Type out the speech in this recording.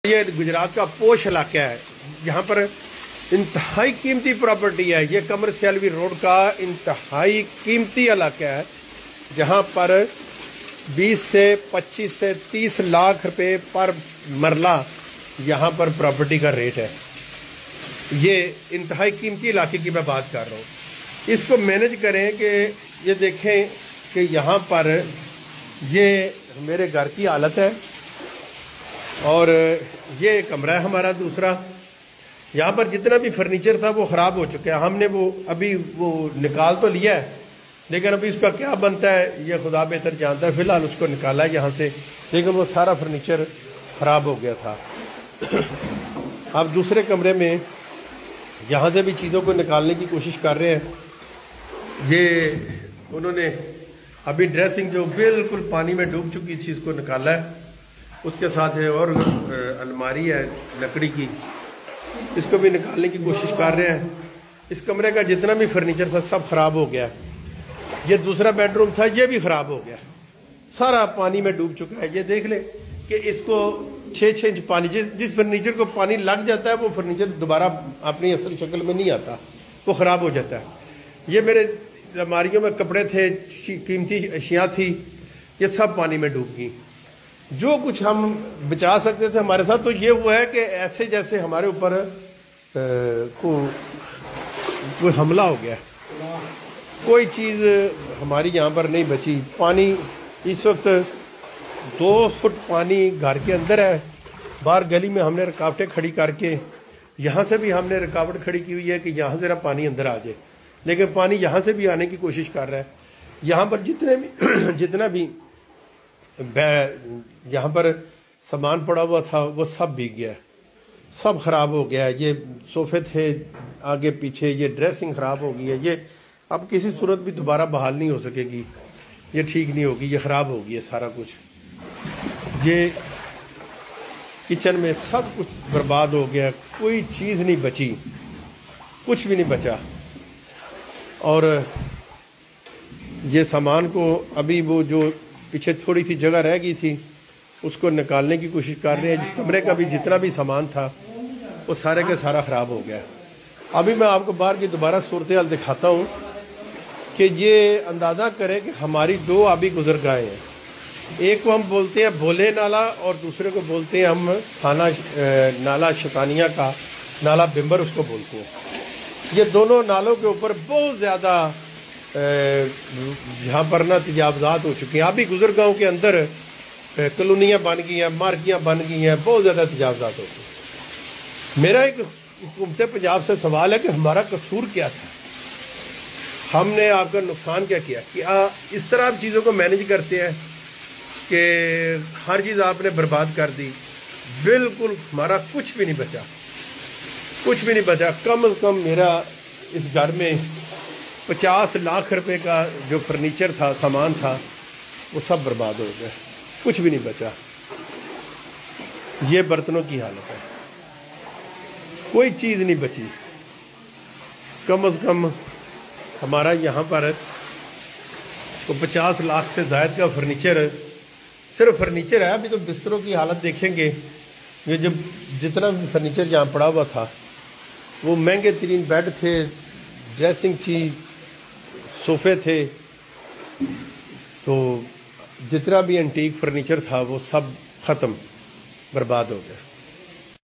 یہ گجرات کا پوش علاقہ ہے، یہاں پر انتہائی قیمتی پراپرٹی ہے۔ یہ قمر سیلوی روڈ کا انتہائی قیمتی علاقہ ہے، جہاں پر 20 سے 25 سے 30 لاکھ روپے پر مرلہ یہاں پر پراپرٹی کا ریٹ ہے۔ یہ انتہائی قیمتی علاقے کی میں بات کر رہا ہوں۔ اس کو مینج کریں کہ یہ دیکھیں کہ یہاں پر یہ میرے گھر کی حالت ہے، اور یہ کمرہ ہے ہمارا دوسرا۔ یہاں پر جتنا بھی فرنیچر تھا وہ خراب ہو چکا ہے۔ ہم نے وہ ابھی نکال تو لیا ہے، لیکن ابھی اس کا کیا بنتا ہے یہ خدا بہتر جانتا ہے۔ فی الحال اس کو نکالا ہے یہاں سے، لیکن وہ سارا فرنیچر خراب ہو گیا تھا۔ اب دوسرے کمرے میں یہاں سے بھی چیزوں کو نکالنے کی کوشش کر رہے ہیں۔ یہ انہوں نے ابھی ڈریسنگ جو بالکل پانی میں ڈوب چکی تھی اس کو نکالا ہے۔ اس کے ساتھ ہے اور الماری ہے لکڑی کی، اس کو بھی نکالنے کی کوشش کر رہے ہیں۔ اس کمرے کا جتنا بھی فرنیچر تھا سب خراب ہو گیا۔ یہ دوسرا بیڈ روم تھا، یہ بھی خراب ہو گیا، سارا پانی میں ڈوب چکا ہے۔ یہ دیکھ لیں کہ اس کو 6 انچ پانی، جس فرنیچر کو پانی لگ جاتا ہے وہ فرنیچر دوبارہ اپنی اصل شکل میں نہیں آتا، وہ خراب ہو جاتا ہے۔ یہ میرے الماریوں میں کپڑے تھے، قیمتی اشیاء تھی، یہ سب پانی میں ڈوب گئی۔ جو کچھ ہم بچا سکتے تھے ہمارے ساتھ تو یہ ہوا ہے کہ ایسے جیسے ہمارے اوپر کوئی حملہ ہو گیا۔ کوئی چیز ہماری یہاں پر نہیں بچی۔ پانی اس وقت 2 فٹ پانی گھر کے اندر ہے۔ باہر گلی میں ہم نے رکاوٹیں کھڑی کر کے، یہاں سے بھی ہم نے رکاوٹ کھڑی کی ہوئی ہے کہ یہاں ذرا پانی اندر آ جائے، لیکن پانی یہاں سے بھی آنے کی کوشش کر رہا ہے۔ یہاں پر جتنا بھی یہاں پر سامان پڑا ہوا تھا وہ سب بھیگ گیا، سب خراب ہو گیا۔ یہ صوفے تھے آگے پیچھے، یہ ڈریسنگ خراب ہو گئی ہے۔ یہ اب کسی صورت بھی دوبارہ بحال نہیں ہو سکے گی، یہ ٹھیک نہیں ہوگی، یہ خراب ہو گئی ہے سارا کچھ۔ یہ کچن میں سب کچھ برباد ہو گیا، کوئی چیز نہیں بچی، کچھ بھی نہیں بچا۔ اور یہ سامان کو ابھی وہ جو پیچھے تھوڑی سی جگہ رہ گئی تھی اس کو نکالنے کی کوشش کر رہے ہیں۔ جس کمرے کا بھی جتنا بھی سامان تھا وہ سارے کا سارا خراب ہو گیا۔ ابھی میں آپ کو باہر کی دوبارہ صورتحال دکھاتا ہوں کہ یہ اندازہ کریں کہ ہماری 2 آبی گزرگاہیں ہیں۔ ایک کو ہم بولتے ہیں بھولے نالا، اور دوسرے کو بولتے ہیں ہم تھانہ نالا شیطانیہ کا نالا بمبر اس کو بولتے ہیں۔ یہ دونوں نالوں کے اوپر بہت زیادہ یہاں پر نا تجاوزات ہو چکی ہیں۔ آبی گزرگاہوں کے اندر کالونیاں بن گئی ہیں، مارکیاں بن گئی ہیں، بہت زیادہ تجاوزات ہوتی ہیں۔ میرا ایک حکومت پنجاب سے سوال ہے کہ ہمارا قصور کیا تھا؟ ہم نے آپ کا نقصان کیا کیا؟ کیا اس طرح آپ چیزوں کو مینج کرتے ہیں کہ ہر چیز آپ نے برباد کر دی؟ بالکل ہمارا کچھ بھی نہیں بچا، کچھ بھی نہیں بچا۔ کم از کم میرا اس گھر میں 50 لاکھ روپے کا جو فرنیچر تھا، سامان تھا، وہ سب برباد ہو گیا، کچھ بھی نہیں بچا۔ یہ برتنوں کی حالت ہے، کوئی چیز نہیں بچی۔ کم از کم ہمارا یہاں پر 50 لاکھ سے زائد کا فرنیچر، صرف فرنیچر ہے۔ ابھی تو بستروں کی حالت دیکھیں گے، یہ جب جتنا بھی فرنیچر یہاں پڑا ہوا تھا وہ مہنگے ترین بیڈ تھے، ڈریسنگ تھی، صوفے تھے، تو جتنا بھی انٹیک فرنیچر تھا وہ سب ختم، برباد ہو گیا۔